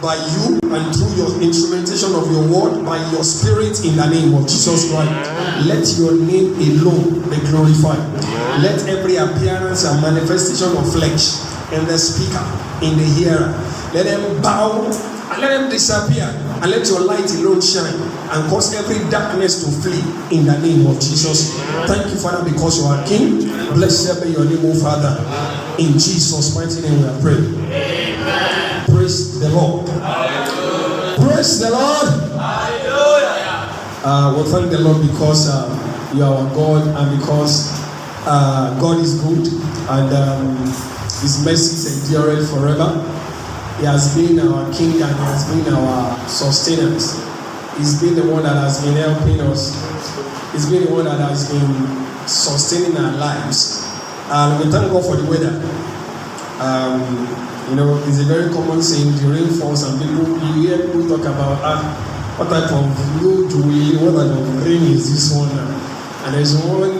by you and through your instrumentation of your word, by your spirit in the name of Jesus Christ. Let your name alone be glorified. Let every appearance and manifestation of flesh in the speaker, in the hearer, let them bow and let them disappear, and let your light alone shine and cause every darkness to flee in the name of Jesus. Thank you, Father, because you are King. Blessed be your name, O Father. In Jesus' mighty name we are praying. Amen. Praise the Lord. Hallelujah. Praise the Lord. Hallelujah. We thank the Lord because you are our God, and because God is good, and His mercies endure forever. He has been our King, and He has been our sustenance. He's been the one that has been helping us. He's been the one that has been sustaining our lives. And we thank God for the weather. It's a very common saying, the rain falls, and you hear people talk about what type of load what type of rain is this one now? And there's one,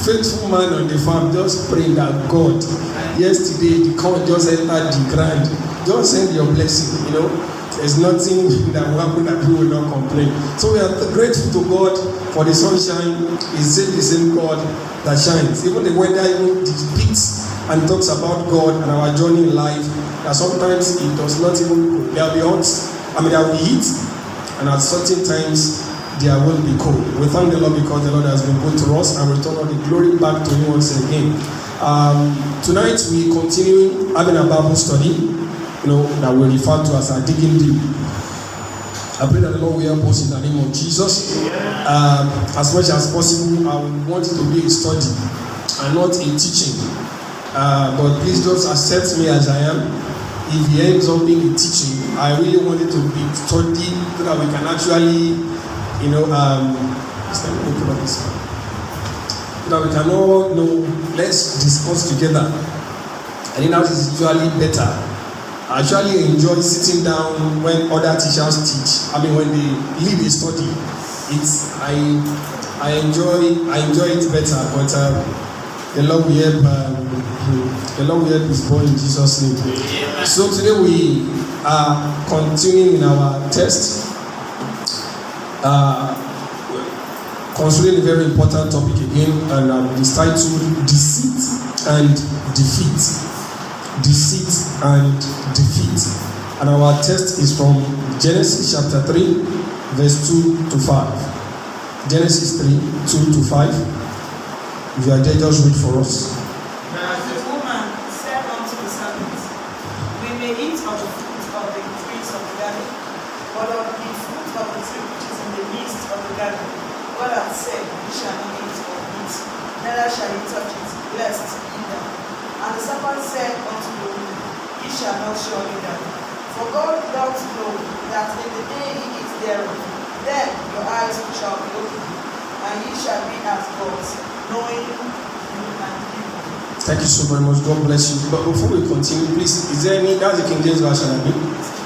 faithful man on the farm just praying that God, yesterday the corn just entered the ground. Just send your blessing, There's nothing that will happen that people will not complain. So we are grateful to God for the sunshine. He's still the same God that shines. Even the weather even depicts and talks about God and our journey in life. That sometimes it does not even, there will be hot, there will be heat, and at certain times there will be cold. We thank the Lord because the Lord has been good to us, and return all the glory back to Him once again. Tonight we continue having a Bible study, that we refer to as our digging deep. I pray that the Lord will help us in the name of Jesus. As much as possible, I want it to be a study and not a teaching. But please just accept me as I am. If it ends up being a teaching, I really want it to be studied so that we can actually, so that we can all let's discuss together. I think that is usually better. I actually enjoy sitting down when other teachers teach. When they lead a study, I enjoy it better. But the Lord will help. The Lord will help His boy in Jesus' name. So today we are continuing in our text, considering a very important topic again, and it's titled Deceit and Defeat. Deceit and defeat. And our text is from Genesis chapter 3, verse 2 to 5. Genesis 3, 2 to 5. If you are there, just read for us. The woman said unto the serpent, We may eat of the fruit of the trees of the garden, but of the fruit of the tree which is in the midst of the garden, God hath said, You shall not eat of it, neither shall you touch it, lest ye die. And the serpent said unto the woman, Ye shall not surely die. For God doth know that in the day ye eat thereof, then your eyes shall be opened, and ye shall be as gods, knowing good and evil. Thank you so very much. God bless you. But before we continue, please, is there any, that's the King James version, I mean?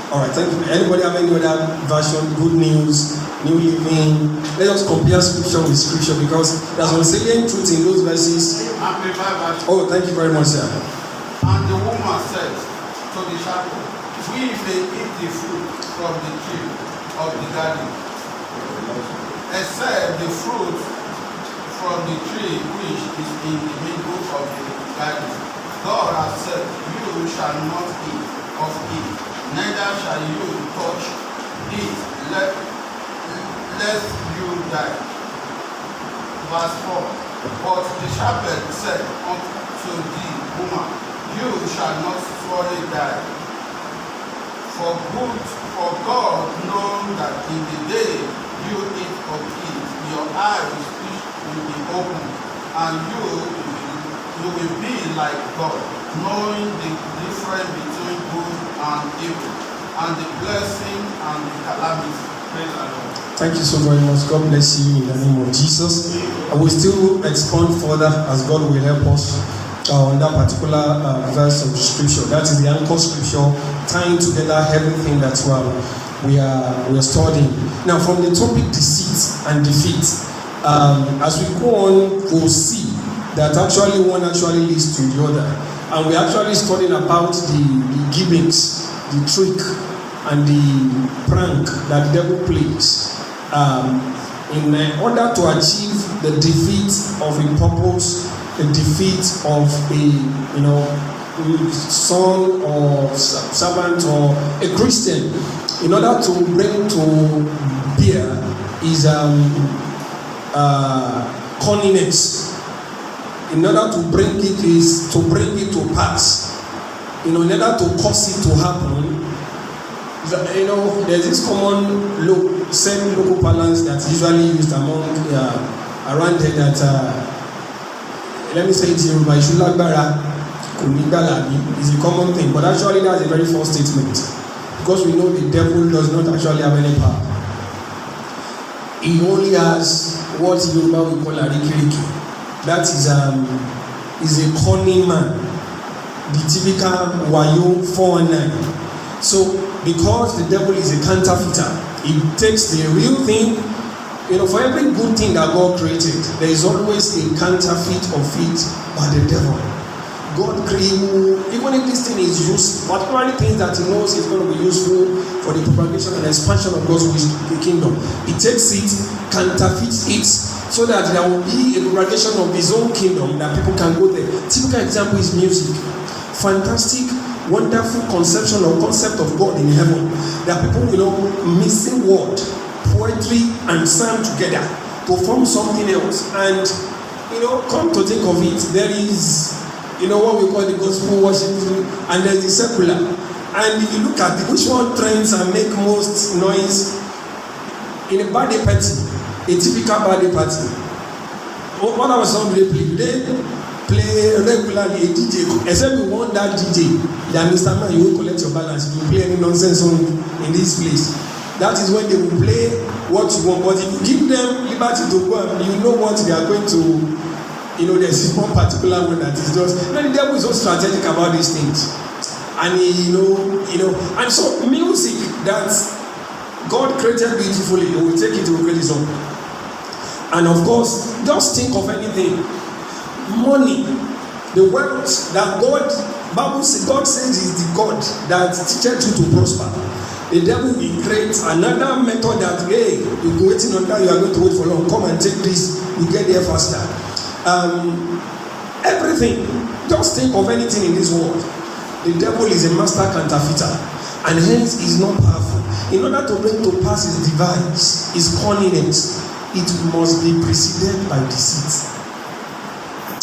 Alright, thank you. Anybody have any other version? Good News, New Living? Let us compare scripture with scripture, because there's some salient truth in those verses. Oh, thank you very much, sir. And the woman said to the serpent, We may eat the fruit from the tree of the garden, except the fruit from the tree which is in the middle of the garden. God has said, You shall not eat of it, neither shall you touch it, lest you die. Verse 4. But the serpent said unto the woman, You shall not surely die. For God knows that in the day you eat of it, your eyes will be opened, and you will be like God, knowing the difference between good and evil, and the blessing and the calamity. Thank you so very much. God bless you in the name of Jesus. I will still expand further as God will help us on that particular verse of the scripture. That is the anchor scripture, tying together everything that we are studying. Now, from the topic deceit and defeat, as we go on, we'll see that actually one actually leads to the other. And we're actually studying about the givings the trick and the prank that the devil plays in order to achieve the defeat of a purpose, the defeat of a son or servant or a Christian, in order to bring to bear is cunningness. In order to bring it to pass, in order to cause it to happen. There's this common local balance that's usually used among around here that let me say it in Yoruba, Ishulagbara is a common thing, but actually that's a very false statement, because we know the devil does not actually have any power. He only has what in Yoruba we call arikiriki. That is a cunning man, the typical wayo 419. So because the devil is a counterfeiter, he takes the real thing. For every good thing that God created, there is always a counterfeit of it by the devil. God created, even if this thing is used, particularly things that he knows is going to be useful for the propagation and expansion of God's kingdom, he takes it, counterfeits it, so that there will be a propagation of his own kingdom that people can go there. Typical example is music. Fantastic, wonderful conception or concept of God in heaven that people missing word, poetry and sound together to form something else. And come to think of it, there is what we call the gospel worship, and there's the secular. And if you look at which one trends and make most noise in a birthday party, a typical birthday party, what I was on they play regularly a DJ, except we want that DJ that Mr. Man, you will collect your balance, you will play any nonsense song in this place. That is when they will play what you want. But if you give them liberty to go, you know what they are going to, there's one particular one that is just, the devil is so strategic about these things. And and so music that God created beautifully, he will take it to create his own. And of course, just think of anything. Money, the wealth that God says is the God that teaches you to prosper. The devil will create another method that, hey, you've been waiting on that, you are going to wait for long, come and take this, you get there faster. Everything, just think of anything in this world. The devil is a master counterfeiter, and hence is not powerful. In order to bring to pass his device, his cunningness, it must be preceded by deceit.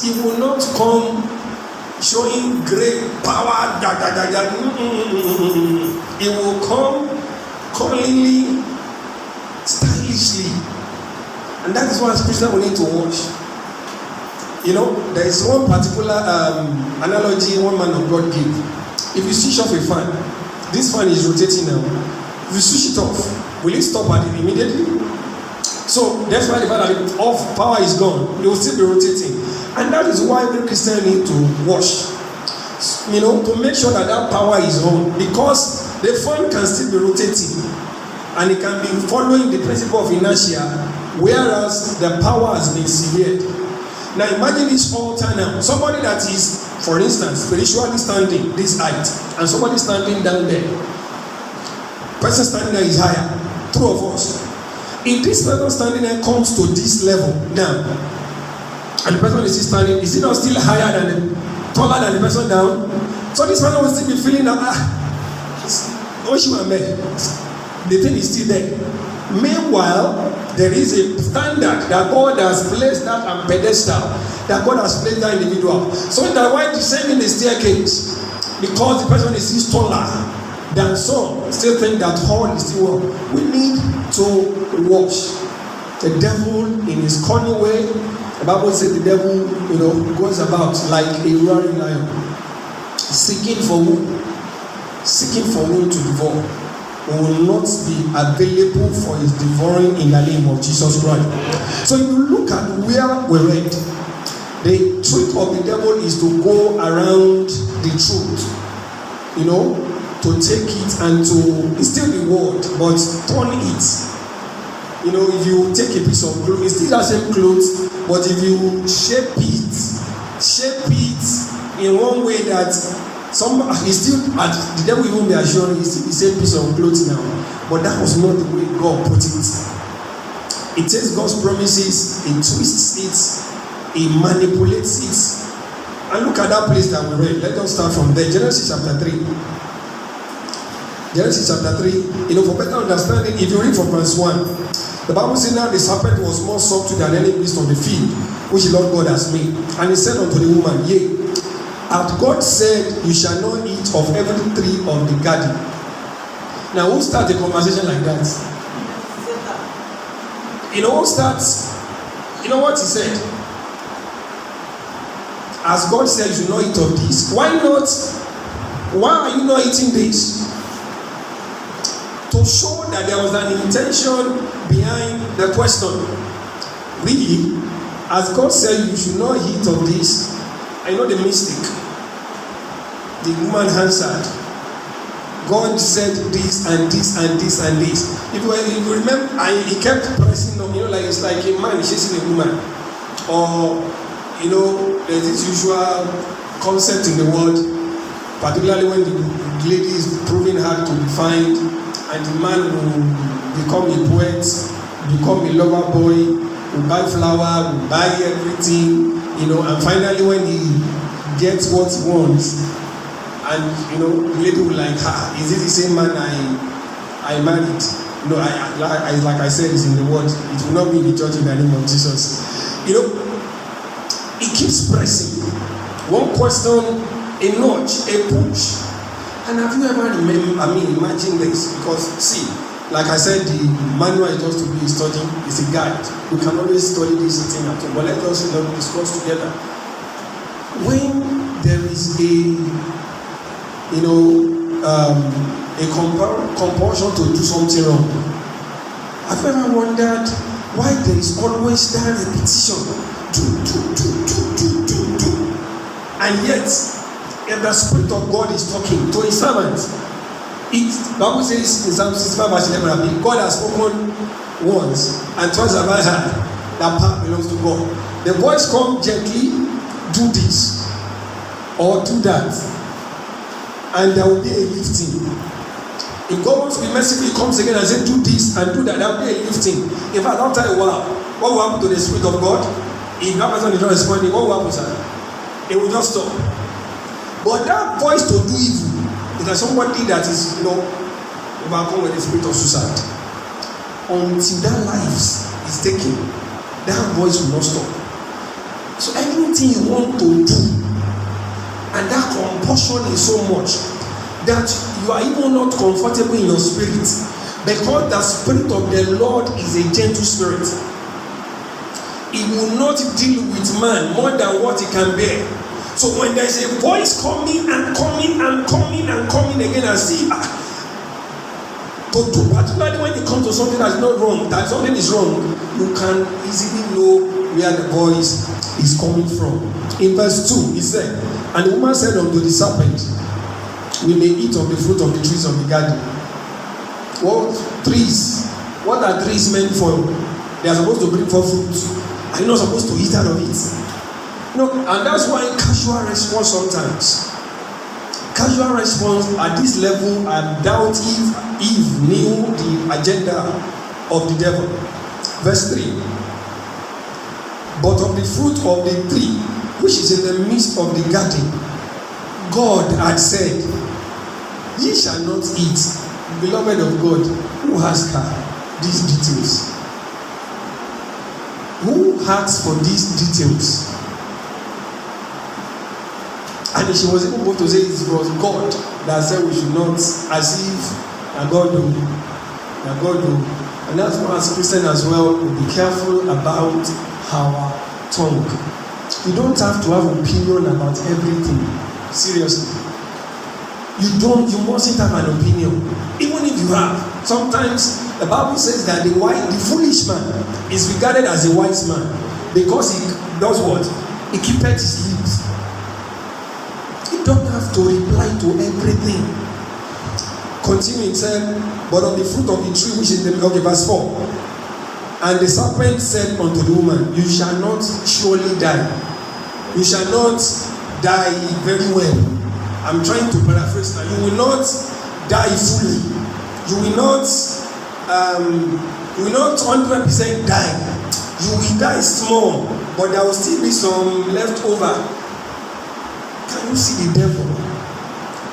He will not come showing great power. He will come cunningly, stylishly, and that is why as Christians we need to watch. There is one particular analogy one man of God gave. If you switch off a fan, this fan is rotating now. If you switch it off, will it stop at it immediately? So that's why the fact that off power is gone, they will still be rotating. And that is why every Christian need to watch, to make sure that power is on, because the fan can still be rotating and it can be following the principle of inertia, whereas the power has been severed. Now imagine this altar now. Somebody that is, for instance, spiritually standing this height, and somebody standing down there. Person standing there is higher. Two of us. If this person standing there comes to this level now, and the person is still standing, is it not still higher than taller than the person down? So this person will still be feeling that the thing is still there. Meanwhile, there is a standard that God has placed that and pedestal that God has placed that individual. So that while descending the staircase, because the person is still taller than some, still think that all is still well. We need to watch the devil in his cunning way. The Bible says the devil, goes about like a roaring lion, seeking for whom to devour. Will not be available for his devouring in the name of Jesus Christ. So if you look at where we read, the trick of the devil is to go around the truth, to take it and to, it's still the word, but turn it. If you take a piece of cloth, it's still the same clothes, but if you shape it in one way that He's still, the devil even be assuring it's the same piece of clothes now. But that was not the way God put it. It takes God's promises, He twists it, He manipulates it. And look at that place that we read. Let us start from there. Genesis chapter 3. Genesis chapter 3. For better understanding, if you read from verse 1, the Bible says, now the serpent was more subtle than any beast of the field, which the Lord God has made. And he said unto the woman, yea, hath God said, you shall not eat of every tree of the garden. Now, who starts a conversation like that? Who starts? You know what he said? As God said, you should not eat of this. Why not? Why are you not eating this? To show that there was an intention behind the question. Really, as God said, you should not eat of this. I know the mistake. The woman answered, God said this and this and this and this. If you remember, he kept pressing on, like it's like a man chasing a woman. Or, there's this usual concept in the world, particularly when the lady is proving hard to be found, and the man will become a poet, become a lover boy, will buy flower, will buy everything, and finally when he gets what he wants, and the lady will like, is it the same man I married? No, like I said, it's in the word. It will not be in the church in the name of Jesus. It keeps pressing. One question, a nudge, a push. And have you ever imagine this? Because see, like I said, the manual is just to be studying, it's a guide. We can always study this thing at all, but let us discuss together. When there is compulsion to do something wrong, have you ever wondered why there is always that repetition? Do. And yet, if the Spirit of God is talking to His servant, the Bible says in Psalm 65 verse 11, God has spoken once, and twice have I heard that power belongs to God. The voice comes gently, do this or do that, and there will be a lifting. If God wants to be merciful, He comes again and says, do this and do that, there will be a lifting. In fact, after a while, what will happen to the Spirit of God? If that person is not responding, what will happen, sir? It will just stop. But that voice to do evil is like somebody that is, overcome with the spirit of suicide. Until that life is taken, that voice will not stop. So anything you want to do, and that compulsion is so much that you are even not comfortable in your spirit, because the Spirit of the Lord is a gentle spirit. He will not deal with man more than what he can bear. So when there is a voice coming and coming and coming and coming again, and see, particularly when it comes to something that's not wrong, that something is wrong, you can easily know where the voice is coming from. In verse 2, he said, and the woman said unto the serpent, we may eat of the fruit of the trees of the garden. What trees? What are trees meant for? They are supposed to bring forth fruit. Are you not supposed to eat out of it? And that's why casual response sometimes. Casual response at this level, I doubt if Eve knew the agenda of the devil. Verse 3. But of the fruit of the tree, which is in the midst of the garden, God had said, ye shall not eat. Beloved of God, who asked her these details? Who asked for these details? And she was even going to say it was God that said we should not, as if God do. And that's why as Christians as well, we be careful about our tongue. You don't have to have opinion about everything. Seriously. You mustn't have an opinion. Even if you have. Sometimes the Bible says that the foolish man is regarded as a wise man because he does what? He keepeth his lips. You don't have to reply to everything. Continuing, said, but of the fruit of the tree which is in the verse 4. And the serpent said unto the woman, you shall not surely die. You shall not die very well. I'm trying to paraphrase now. You will not die fully. You will not 100% die. You will die small, but there will still be some left over. Can you see the devil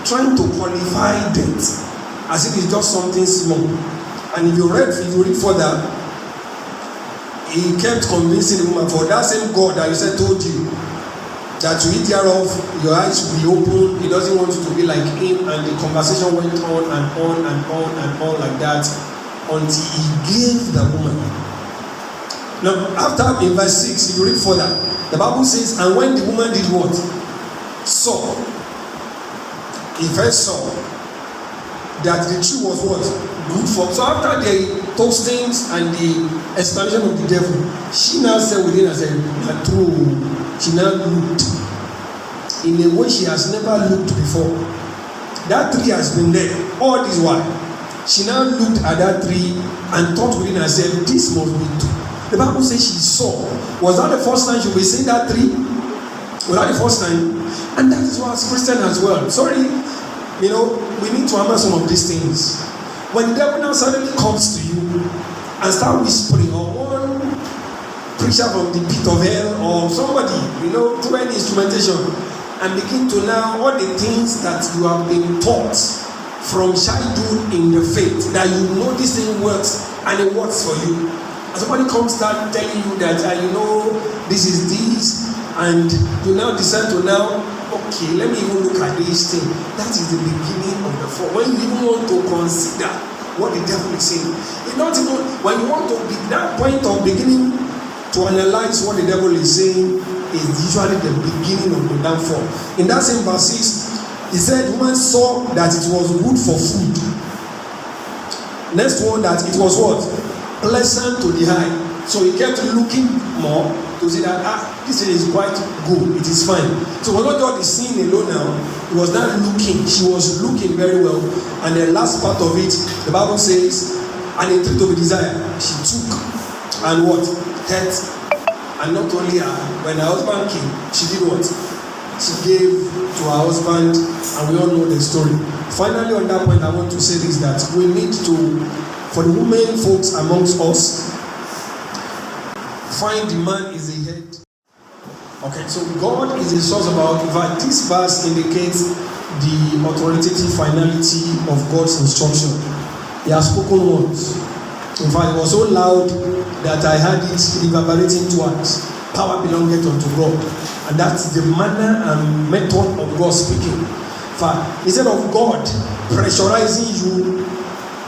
trying to qualify death as if it's just something small? And if you read further, he kept convincing the woman, for that same God that you said told you that you eat thereof, your eyes will be open. He doesn't want you to be like him. And the conversation went on and on and on and on like that until he gave the woman. Now, after in verse 6, if you read further, the Bible says, and when the woman did what? Saw. He first saw that the tree was what? Good for. So after the toastings and the explanation of the devil, she now said within herself, true. She now looked in a way she has never looked before. That tree has been there all this while. She now looked at that tree and thought within herself, this must be true. The Bible says she saw. Was that the first time she will see that tree? Was that the first time? And that is why as Christian as well. Sorry, we need to hammer some of these things. When the devil now suddenly comes to you and start whispering, or one preacher from the pit of hell, or somebody, through any instrumentation, and begin to now all the things that you have been taught from childhood in the faith, that you know this thing works and it works for you. And somebody comes start telling you that this is this, and you now decide to okay, let me even look at this thing. That is the beginning of the fall. When you even want to consider what the devil is saying, it's not even when you want to be that point of beginning to analyze what the devil is saying is usually the beginning of the downfall. In that same verse 6, he said, woman saw that it was good for food. Next one, that it was what? Pleasant to the eye. So he kept looking more to see that this thing is quite good, it is fine. So it was not just the seeing alone now, it was not looking. She was looking very well. And the last part of it, the Bible says, and a tree to be desired, she took and what? Ate. And not only her, when her husband came, she did what? She gave to her husband, and we all know the story. Finally, on that point, I want to say this, that we need to, for the women folks amongst us, find the man is the head. Okay, so God is the source of our. In fact, this verse indicates the authoritative finality of God's instruction. He has spoken once. In fact, it was so loud that I heard it reverberating twice. Power belongeth unto God. And that's the manner and method of God speaking. In fact, instead of God pressurizing you,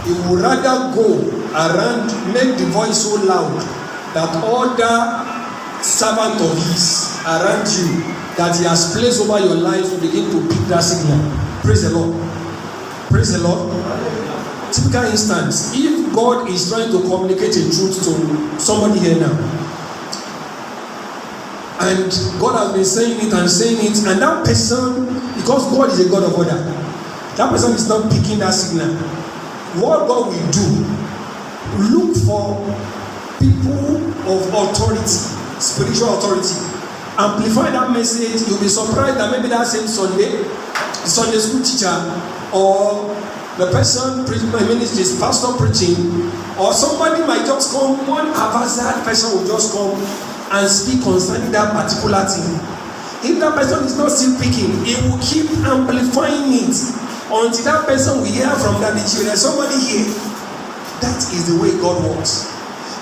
He would rather go around, make the voice so loud that other servant of His around you that He has placed over your life will begin to pick that signal. Praise the Lord. Praise the Lord. Typical instance, if God is trying to communicate a truth to somebody here now, and God has been saying it, and that person, because God is a God of order, that person is not picking that signal. What God will do, look for people of authority, spiritual authority, amplify that message. You'll be surprised that maybe that same Sunday, the Sunday school teacher, or the person preaching my ministry, pastor preaching, or somebody might just come, one haphazard person will just come and speak concerning that particular thing. If that person is not still speaking, he will keep amplifying it until that person will hear from that there's somebody here. That is the way God works.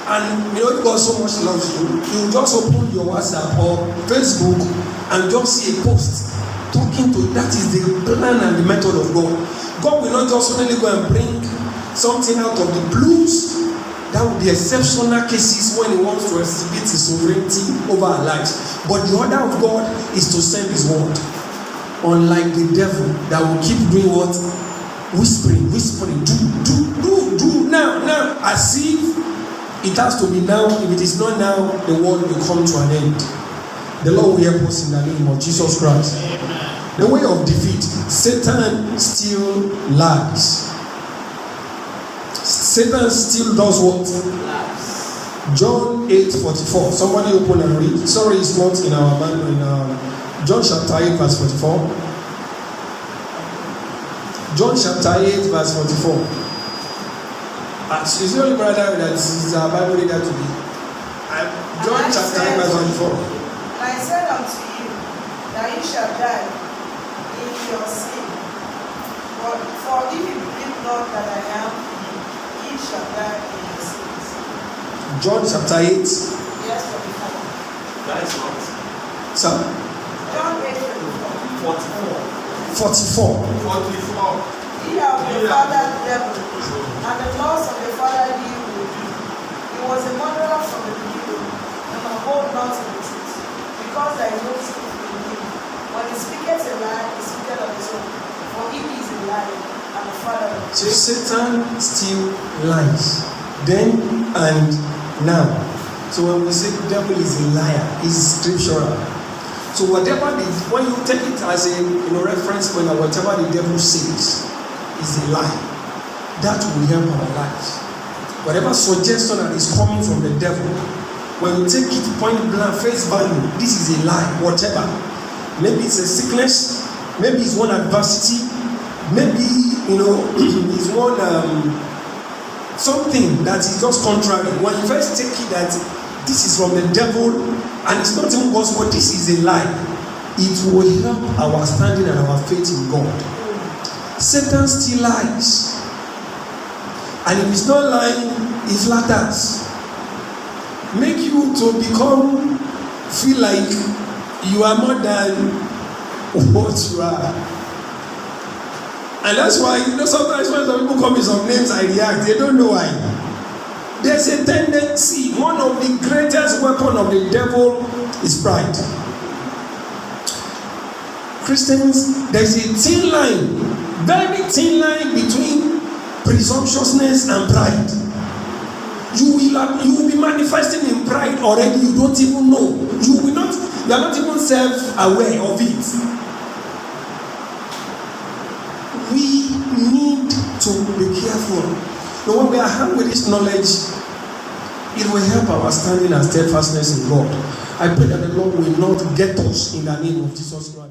And if God so much loves you, you will just open your WhatsApp or Facebook and just see a post talking to. That is the plan and the method of God. God will not just suddenly go and bring something out of the blues. That would be exceptional cases when He wants to exhibit His sovereignty over our lives. But the order of God is to send His word. Unlike the devil that will keep doing what? Whispering, do, now, as if it has to be now. If it is not now, the world will come to an end. The Lord will help us in the name of Jesus Christ. Amen. The way of defeat. Satan still lies. Satan still does what? John 8:44. Somebody open and read. Sorry, it's not in our Bible. In John chapter 8 verse 44. John chapter 8, verse 44. She's the only brother that is a Bible reader today. John chapter 8, verse 44. And I said unto you, that ye shall die in your sin. For if you believe not that I am he, ye shall die in your sins. John chapter 8. Yes, 44. That is not. Sir? John 8, 44. 44. Ye are of your father the devil, and the laws of your father ye will do. He was a murderer from the beginning, and hold not to the truth, because there is no truth in him. When he speaketh a lie, he speaketh of his own, for he is a liar, and the father of So Satan still lies. Then and now. So when we say the devil is a liar, it's scriptural. So whatever when you take it as a reference point, whatever the devil says is a lie. That will help our lives. Whatever suggestion that is coming from the devil, when you take it point blank, face value, this is a lie, whatever. Maybe it's a sickness, maybe it's one adversity, maybe it's one something that is just contrary. When you first take it that this is from the devil and it's not even God's word, this is a lie, it will help our standing and our faith in God. Satan still lies, and if he's not lying, he flatters, make you to feel like you are more than what you are. And that's why sometimes when some people call me some names, I react. They don't know why. There's a tendency, one of the greatest weapons of the devil is pride. Christians, there's a thin line, very thin line between presumptuousness and pride. You will be manifesting in pride already, you don't even know. You are not even self-aware of it. We need to be careful. Now, when we are armed with this knowledge, it will help our standing and steadfastness in God. I pray that the Lord will not get us in the name of Jesus Christ.